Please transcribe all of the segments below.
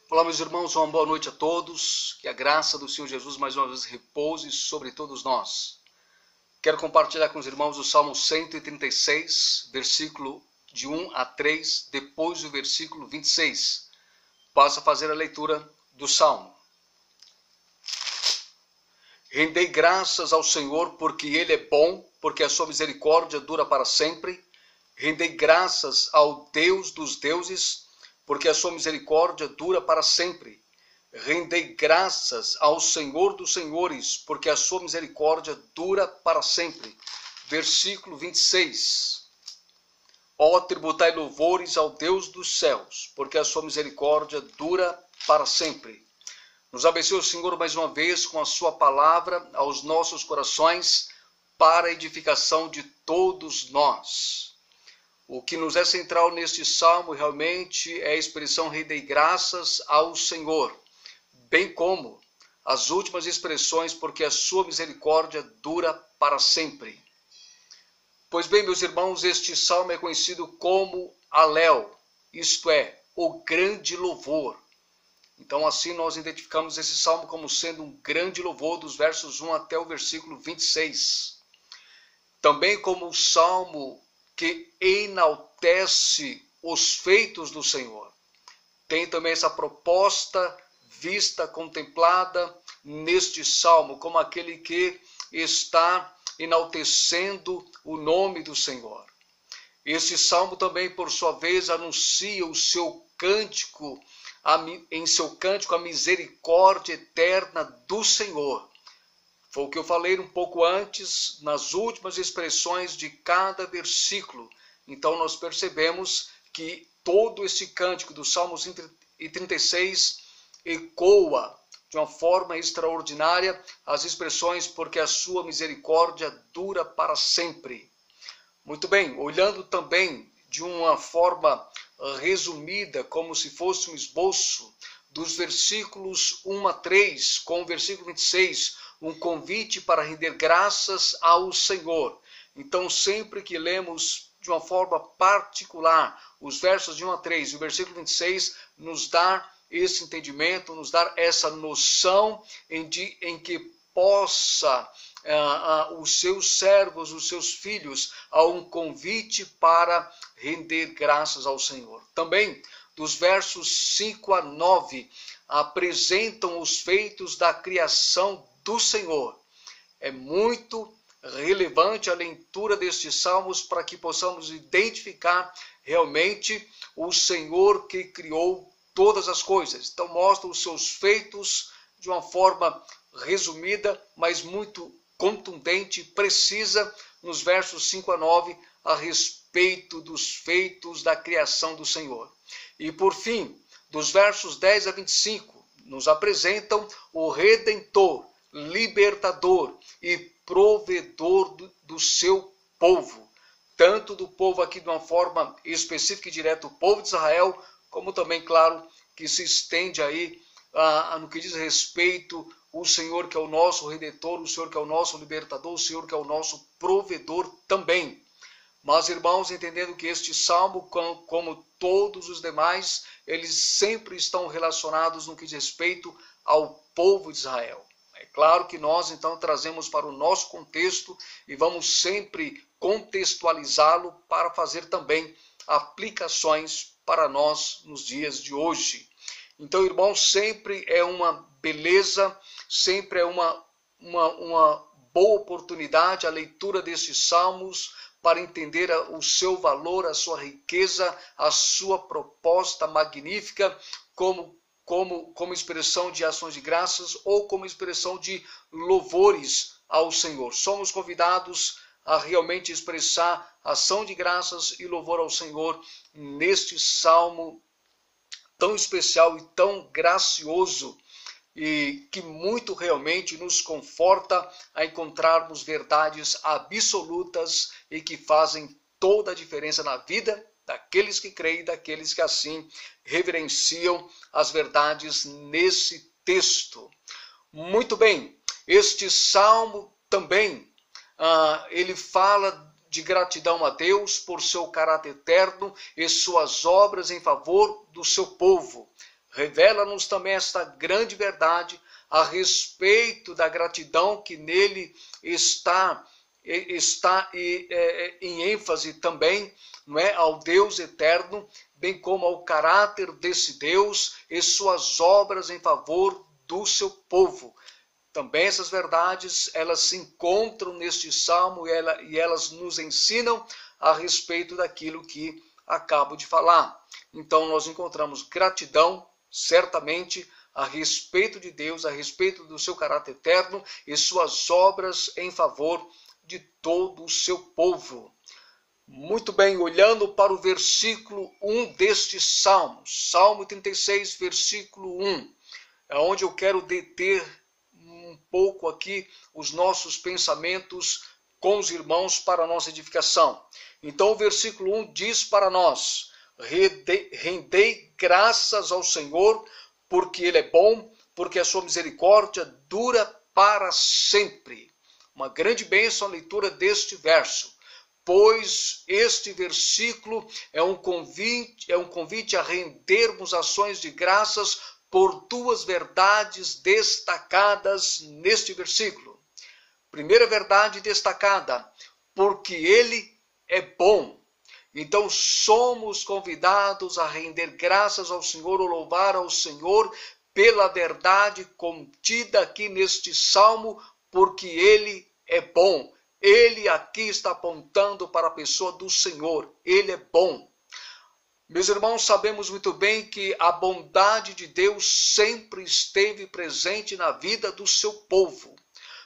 Olá, meus irmãos, uma boa noite a todos. Que a graça do Senhor Jesus mais uma vez repouse sobre todos nós. Quero compartilhar com os irmãos o Salmo 136, versículo de 1 a 3, depois do versículo 26. Passo a fazer a leitura do Salmo. Rendei graças ao Senhor porque Ele é bom, porque a sua misericórdia dura para sempre. Rendei graças ao Deus dos deuses, porque a sua misericórdia dura para sempre. Rendei graças ao Senhor dos senhores, porque a sua misericórdia dura para sempre. Versículo 26. Ó, tributai louvores ao Deus dos céus, porque a sua misericórdia dura para sempre. Nos abençoe o Senhor mais uma vez com a sua palavra aos nossos corações, para a edificação de todos nós. O que nos é central neste salmo realmente é a expressão rendei graças ao Senhor, bem como as últimas expressões, porque a sua misericórdia dura para sempre. Pois bem, meus irmãos, este salmo é conhecido como Alel, isto é, o grande louvor. Então assim nós identificamos esse salmo como sendo um grande louvor dos versos 1 até o versículo 26. Também como o salmo que enaltece os feitos do Senhor. Tem também essa proposta vista, contemplada neste salmo, como aquele que está enaltecendo o nome do Senhor. Este salmo também, por sua vez, anuncia o seu cântico, em seu cântico, a misericórdia eterna do Senhor. Foi o que eu falei um pouco antes, nas últimas expressões de cada versículo. Então nós percebemos que todo esse cântico do Salmo 136 ecoa de uma forma extraordinária as expressões porque a sua misericórdia dura para sempre. Muito bem, olhando também de uma forma resumida, como se fosse um esboço, dos versículos 1 a 3, com o versículo 26, um convite para render graças ao Senhor. Então, sempre que lemos de uma forma particular os versos de 1 a 3 e o versículo 26, nos dá esse entendimento, nos dá essa noção em que possa os seus servos, os seus filhos, a um convite para render graças ao Senhor. Também, dos versos 5 a 9, apresentam os feitos da criação do Senhor. É muito relevante a leitura destes salmos para que possamos identificar realmente o Senhor que criou todas as coisas. Então mostra os seus feitos de uma forma resumida, mas muito contundente e precisa nos versos 5 a 9 a respeito dos feitos da criação do Senhor. E por fim, dos versos 10 a 25, nos apresentam o Redentor, libertador e provedor do seu povo, tanto do povo aqui de uma forma específica e direta, o povo de Israel, como também, claro, que se estende aí no que diz respeito o Senhor que é o nosso Redentor, o Senhor que é o nosso libertador, o Senhor que é o nosso provedor também. Mas, irmãos, entendendo que este salmo, como todos os demais, eles sempre estão relacionados no que diz respeito ao povo de Israel. É claro que nós, então, trazemos para o nosso contexto e vamos sempre contextualizá-lo para fazer também aplicações para nós nos dias de hoje. Então, irmãos, sempre é uma beleza, sempre é uma boa oportunidade a leitura destes salmos para entender o seu valor, a sua riqueza, a sua proposta magnífica como expressão de ações de graças ou como expressão de louvores ao Senhor. Somos convidados a realmente expressar ação de graças e louvor ao Senhor neste salmo tão especial e tão gracioso e que muito realmente nos conforta a encontrarmos verdades absolutas e que fazem toda a diferença na vida daqueles que creem e daqueles que assim reverenciam as verdades nesse texto. Muito bem, este salmo também, ele fala de gratidão a Deus por seu caráter eterno e suas obras em favor do seu povo. revela-nos também esta grande verdade a respeito da gratidão que nele está em ênfase também, não é, ao Deus eterno, bem como ao caráter desse Deus e suas obras em favor do seu povo. Também essas verdades, elas se encontram neste salmo e elas nos ensinam a respeito daquilo que acabo de falar. Então nós encontramos gratidão, certamente, a respeito de Deus, a respeito do seu caráter eterno e suas obras em favor de todo o seu povo. Muito bem, olhando para o versículo 1 deste salmo, Salmo 36, versículo 1, é onde eu quero deter um pouco aqui os nossos pensamentos com os irmãos para a nossa edificação. Então o versículo 1 diz para nós: rendei graças ao Senhor, porque Ele é bom, porque a sua misericórdia dura para sempre. Uma grande bênção a leitura deste verso, pois este versículo é um convite a rendermos ações de graças por duas verdades destacadas neste versículo. Primeira verdade destacada, porque Ele é bom. Então somos convidados a render graças ao Senhor ou louvar ao Senhor pela verdade contida aqui neste salmo, porque Ele é bom. Ele aqui está apontando para a pessoa do Senhor. Ele é bom. Meus irmãos, sabemos muito bem que a bondade de Deus sempre esteve presente na vida do seu povo.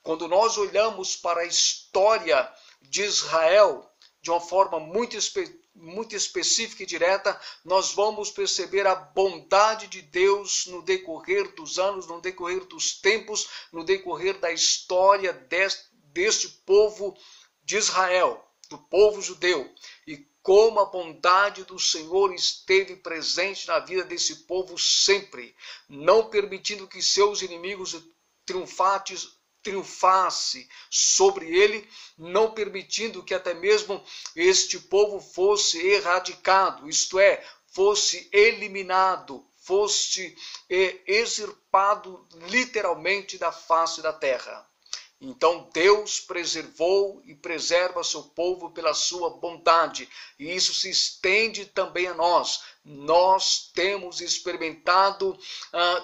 Quando nós olhamos para a história de Israel, de uma forma muito específica e direta, nós vamos perceber a bondade de Deus no decorrer dos anos, no decorrer dos tempos, no decorrer da história deste povo de Israel, do povo judeu. E como a bondade do Senhor esteve presente na vida desse povo sempre, não permitindo que seus inimigos triunfasse sobre ele, não permitindo que até mesmo este povo fosse erradicado, isto é, fosse eliminado, fosse extirpado literalmente da face da terra. Então Deus preservou e preserva seu povo pela sua bondade, e isso se estende também a nós. Nós temos experimentado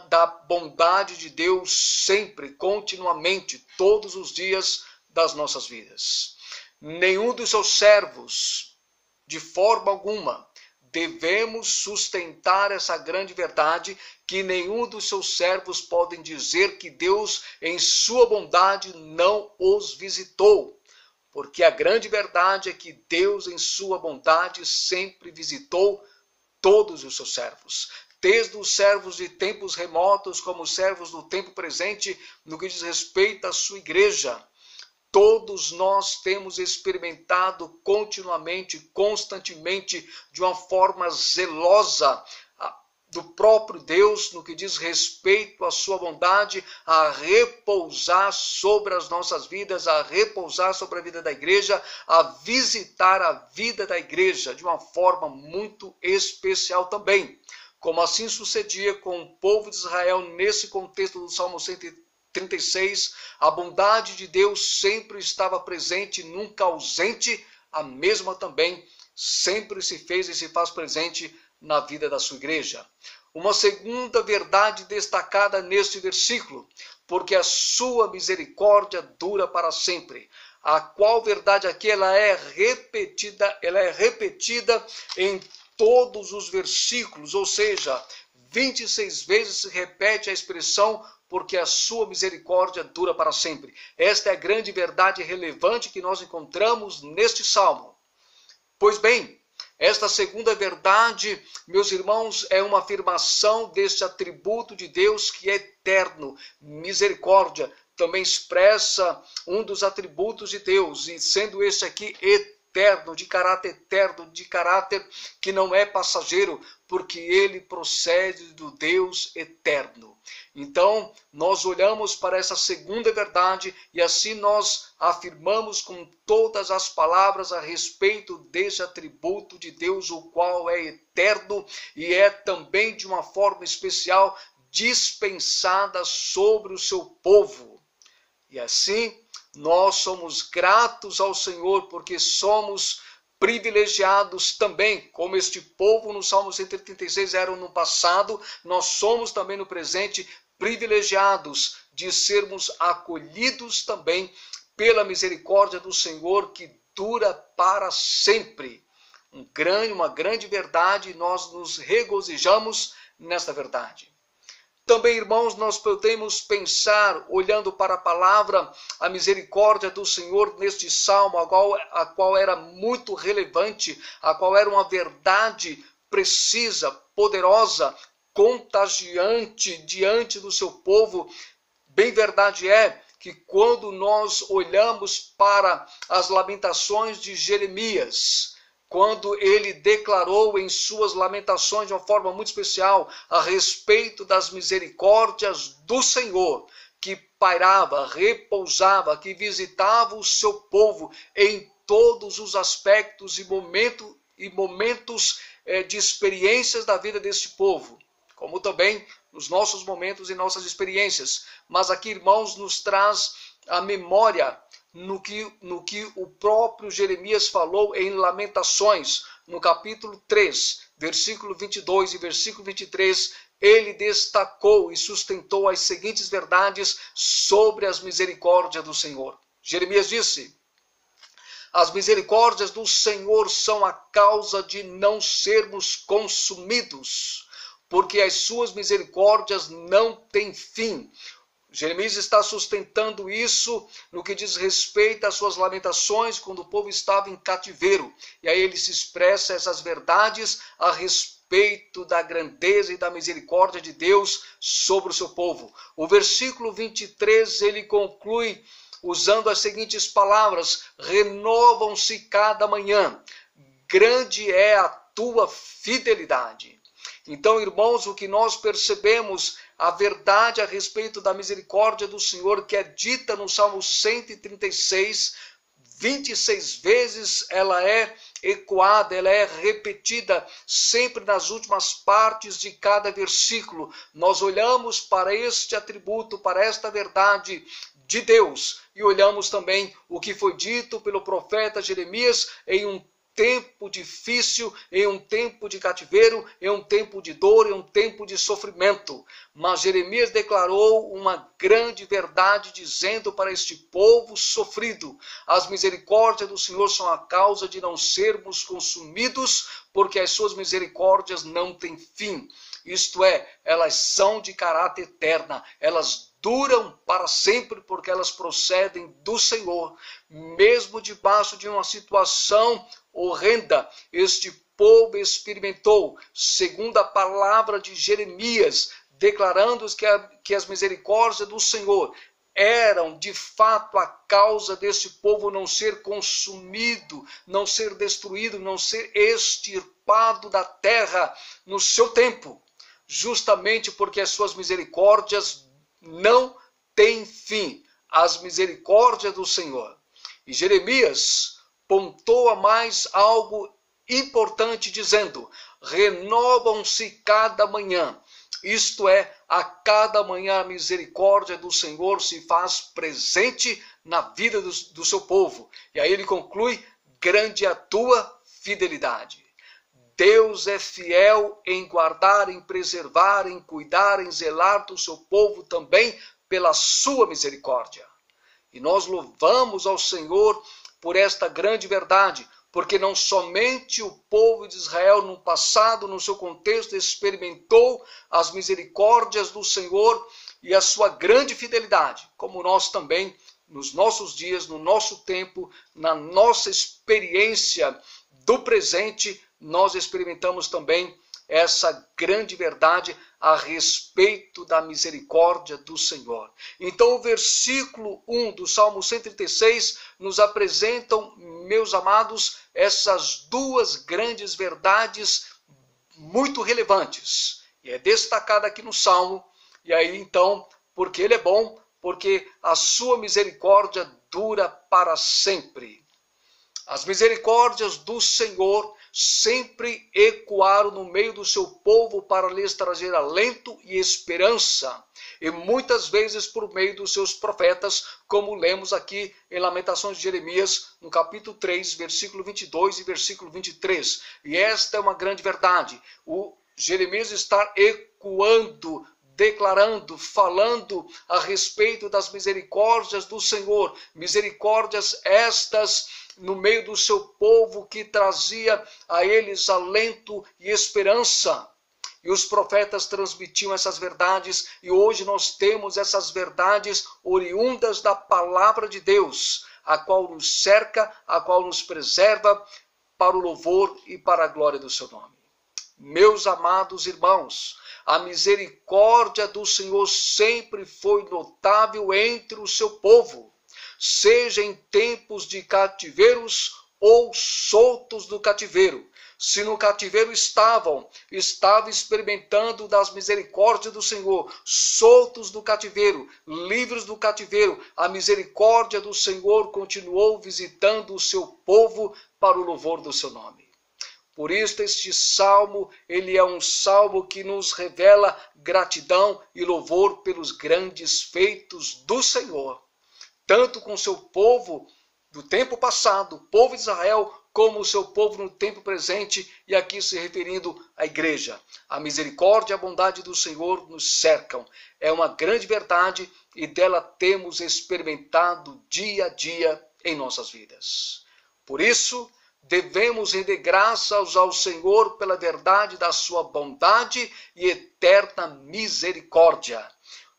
da bondade de Deus sempre, continuamente, todos os dias das nossas vidas. Nenhum dos seus servos, de forma alguma, devemos sustentar essa grande verdade, que nenhum dos seus servos podem dizer que Deus, em sua bondade, não os visitou. Porque a grande verdade é que Deus, em sua bondade, sempre visitou todos os seus servos. Desde os servos de tempos remotos, como os servos do tempo presente, no que diz respeito à sua igreja. Todos nós temos experimentado continuamente, constantemente, de uma forma zelosa, do próprio Deus, no que diz respeito à sua bondade, a repousar sobre as nossas vidas, a repousar sobre a vida da igreja, a visitar a vida da igreja de uma forma muito especial também. Como assim sucedia com o povo de Israel nesse contexto do Salmo 136, a bondade de Deus sempre estava presente, nunca ausente, a mesma também sempre se fez e se faz presente na vida da sua igreja. Uma segunda verdade destacada neste versículo, porque a sua misericórdia dura para sempre. A qual verdade aqui ela é repetida em todos os versículos, ou seja, 26 vezes se repete a expressão porque a sua misericórdia dura para sempre. Esta é a grande verdade relevante que nós encontramos neste salmo. Pois bem, esta segunda verdade, meus irmãos, é uma afirmação deste atributo de Deus que é eterno. Misericórdia também expressa um dos atributos de Deus, e sendo este aqui eterno, de caráter que não é passageiro, porque ele procede do Deus eterno. Então, nós olhamos para essa segunda verdade e assim nós afirmamos com todas as palavras a respeito desse atributo de Deus, o qual é eterno e é também de uma forma especial dispensada sobre o seu povo. E assim, nós somos gratos ao Senhor porque somos privilegiados também, como este povo no Salmo 136 eram no passado, nós somos também no presente privilegiados de sermos acolhidos também pela misericórdia do Senhor que dura para sempre. Uma grande verdade, nós nos regozijamos nesta verdade. Também, irmãos, nós podemos pensar, olhando para a palavra, a misericórdia do Senhor neste salmo, a qual era muito relevante, a qual era uma verdade precisa, poderosa, contagiante diante do seu povo. Bem verdade é que quando nós olhamos para as lamentações de Jeremias, quando ele declarou em suas lamentações de uma forma muito especial a respeito das misericórdias do Senhor, que pairava, repousava, que visitava o seu povo em todos os aspectos e momentos de experiências da vida deste povo, como também nos nossos momentos e nossas experiências. Mas aqui, irmãos, nos traz a memória no que o próprio Jeremias falou em Lamentações, no capítulo 3, versículo 22 e versículo 23, ele destacou e sustentou as seguintes verdades sobre as misericórdias do Senhor. Jeremias disse: as misericórdias do Senhor são a causa de não sermos consumidos, porque as suas misericórdias não têm fim. Jeremias está sustentando isso no que diz respeito às suas lamentações quando o povo estava em cativeiro. E aí ele se expressa essas verdades a respeito da grandeza e da misericórdia de Deus sobre o seu povo. O versículo 23 ele conclui usando as seguintes palavras: renovam-se cada manhã, grande é a tua fidelidade. Então, irmãos, o que nós percebemos, a verdade a respeito da misericórdia do Senhor, que é dita no Salmo 136, 26 vezes ela é ecoada, ela é repetida sempre nas últimas partes de cada versículo. Nós olhamos para este atributo, para esta verdade de Deus, e olhamos também o que foi dito pelo profeta Jeremias em um tempo difícil, em um tempo de cativeiro, em um tempo de dor, em um tempo de sofrimento. Mas Jeremias declarou uma grande verdade, dizendo para este povo sofrido: as misericórdias do Senhor são a causa de não sermos consumidos, porque as suas misericórdias não têm fim. Isto é, elas são de caráter eterno, elas duram para sempre, porque elas procedem do Senhor. Mesmo debaixo de uma situação horrenda, este povo experimentou, segundo a palavra de Jeremias, declarando que as misericórdias do Senhor eram de fato a causa deste povo não ser consumido, não ser destruído, não ser extirpado da terra no seu tempo, justamente porque as suas misericórdias não têm fim, as misericórdias do Senhor. E Jeremias pontua mais algo importante, dizendo: renovam-se cada manhã. Isto é, a cada manhã a misericórdia do Senhor se faz presente na vida do seu povo. E aí ele conclui: grande é a tua fidelidade. Deus é fiel em guardar, em preservar, em cuidar, em zelar do seu povo também pela sua misericórdia. E nós louvamos ao Senhor por esta grande verdade, porque não somente o povo de Israel no passado, no seu contexto, experimentou as misericórdias do Senhor e a sua grande fidelidade, como nós também, nos nossos dias, no nosso tempo, na nossa experiência do presente, nós experimentamos também essa grande verdade a respeito da misericórdia do Senhor. Então o versículo 1 do Salmo 136 nos apresentam, meus amados, essas duas grandes verdades muito relevantes. E é destacada aqui no Salmo, e aí então, porque ele é bom, porque a sua misericórdia dura para sempre. As misericórdias do Senhor sempre ecoaram no meio do seu povo para lhes trazer alento e esperança, e muitas vezes por meio dos seus profetas, como lemos aqui em Lamentações de Jeremias, no capítulo 3, versículo 22 e versículo 23. E esta é uma grande verdade. O Jeremias está ecoando, declarando, falando a respeito das misericórdias do Senhor, misericórdias estas no meio do seu povo que trazia a eles alento e esperança. E os profetas transmitiam essas verdades, e hoje nós temos essas verdades oriundas da palavra de Deus, a qual nos cerca, a qual nos preserva para o louvor e para a glória do seu nome. Meus amados irmãos, a misericórdia do Senhor sempre foi notável entre o seu povo, seja em tempos de cativeiros ou soltos do cativeiro. Se no cativeiro estavam experimentando das misericórdias do Senhor, soltos do cativeiro, livres do cativeiro, a misericórdia do Senhor continuou visitando o seu povo para o louvor do seu nome. Por isso este salmo, ele é um salmo que nos revela gratidão e louvor pelos grandes feitos do Senhor, tanto com o seu povo do tempo passado, o povo de Israel, como o seu povo no tempo presente, e aqui se referindo à igreja. A misericórdia e a bondade do Senhor nos cercam. É uma grande verdade e dela temos experimentado dia a dia em nossas vidas. Por isso, devemos render graças ao Senhor pela verdade da sua bondade e eterna misericórdia.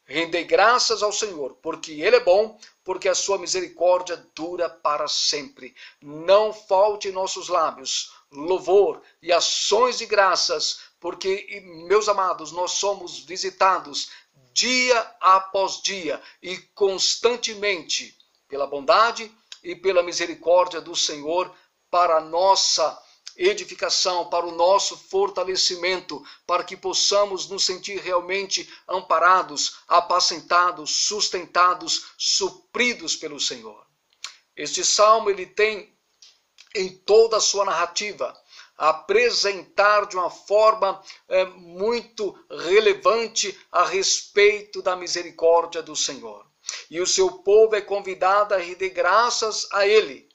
Render graças ao Senhor, porque Ele é bom, porque a sua misericórdia dura para sempre. Não falte em nossos lábios louvor e ações de graças, porque, meus amados, nós somos visitados dia após dia e constantemente pela bondade e pela misericórdia do Senhor para a nossa edificação, para o nosso fortalecimento, para que possamos nos sentir realmente amparados, apacentados, sustentados, supridos pelo Senhor. Este salmo ele tem em toda a sua narrativa apresentar de uma forma muito relevante a respeito da misericórdia do Senhor. E o seu povo é convidado a render graças a Ele,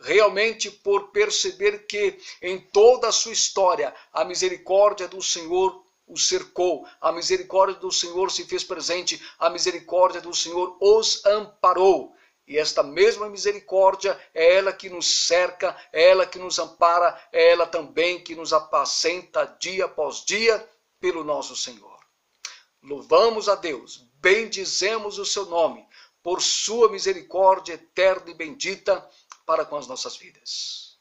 realmente por perceber que em toda a sua história a misericórdia do Senhor o cercou, a misericórdia do Senhor se fez presente, a misericórdia do Senhor os amparou. E esta mesma misericórdia é ela que nos cerca, é ela que nos ampara, é ela também que nos apacenta dia após dia pelo nosso Senhor. Louvamos a Deus, bendizemos o seu nome, por sua misericórdia eterna e bendita para com as nossas vidas.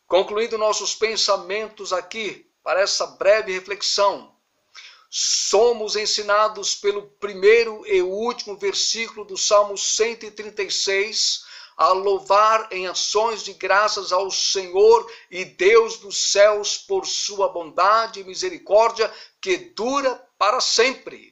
Concluindo nossos pensamentos aqui, para essa breve reflexão, somos ensinados pelo primeiro e último versículo do Salmo 136 a louvar em ações de graças ao Senhor e Deus dos céus por sua bondade e misericórdia que dura para sempre.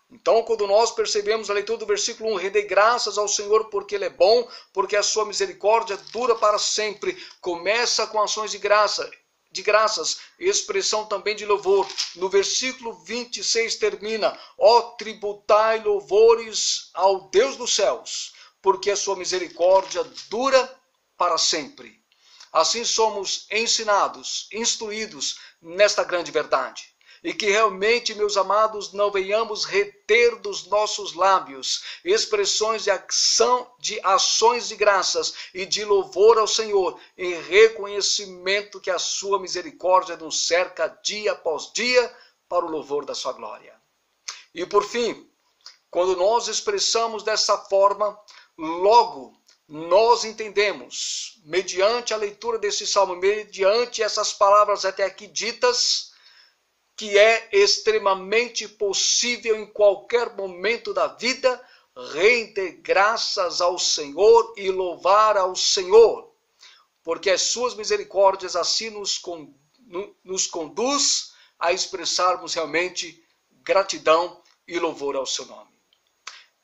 Então, quando nós percebemos a leitura do versículo 1, render graças ao Senhor porque Ele é bom, porque a sua misericórdia dura para sempre, começa com ações de graças, expressão também de louvor. No versículo 26 termina, ó tributai louvores ao Deus dos céus, porque a sua misericórdia dura para sempre. Assim somos ensinados, instruídos nesta grande verdade. E que realmente, meus amados, não venhamos reter dos nossos lábios expressões de ações de graças e de louvor ao Senhor, em reconhecimento que a sua misericórdia nos cerca dia após dia para o louvor da sua glória. E por fim, quando nós expressamos dessa forma, logo nós entendemos, mediante a leitura desse salmo, mediante essas palavras até aqui ditas, que é extremamente possível em qualquer momento da vida render graças ao Senhor e louvar ao Senhor, porque as suas misericórdias assim nos conduz a expressarmos realmente gratidão e louvor ao seu nome.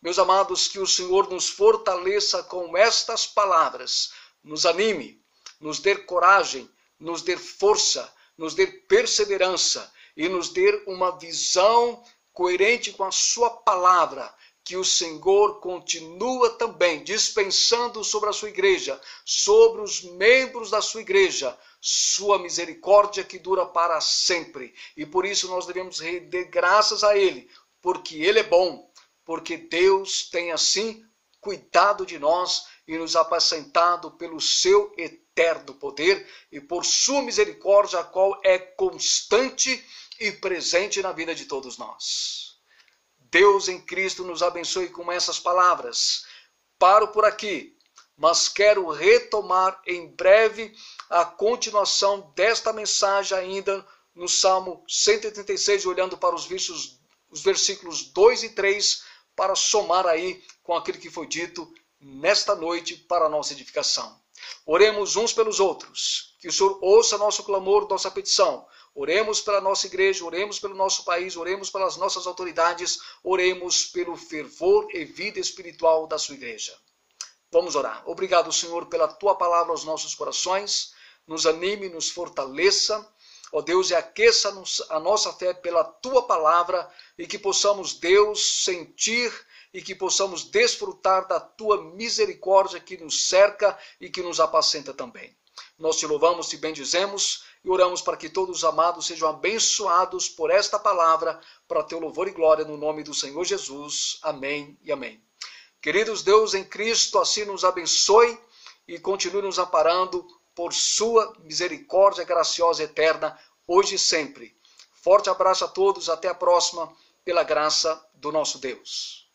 Meus amados, que o Senhor nos fortaleça com estas palavras, nos anime, nos dê coragem, nos dê força, nos dê perseverança e nos dê uma visão coerente com a sua palavra, que o Senhor continua também dispensando sobre a sua igreja, sobre os membros da sua igreja, sua misericórdia que dura para sempre. E por isso nós devemos render graças a Ele, porque Ele é bom, porque Deus tem assim cuidado de nós e nos apacentado pelo seu eterno poder e por sua misericórdia, a qual é constante e presente na vida de todos nós. Deus em Cristo nos abençoe com essas palavras. Paro por aqui, mas quero retomar em breve a continuação desta mensagem ainda no Salmo 136, olhando para os versículos 2 e 3, para somar aí com aquilo que foi dito nesta noite para a nossa edificação. Oremos uns pelos outros, que o Senhor ouça nosso clamor, nossa petição. Oremos pela nossa igreja, oremos pelo nosso país, oremos pelas nossas autoridades, oremos pelo fervor e vida espiritual da sua igreja. Vamos orar. Obrigado, Senhor, pela tua palavra aos nossos corações. Nos anime, nos fortaleça. Ó Deus, e aqueça a nossa fé pela tua palavra e que possamos, Deus, sentir e que possamos desfrutar da tua misericórdia que nos cerca e que nos apacenta também. Nós te louvamos, te bendizemos e oramos para que todos os amados sejam abençoados por esta palavra, para teu louvor e glória no nome do Senhor Jesus. Amém e amém. Queridos, Deus em Cristo assim nos abençoe e continue nos amparando por sua misericórdia graciosa e eterna, hoje e sempre. Forte abraço a todos, até a próxima, pela graça do nosso Deus.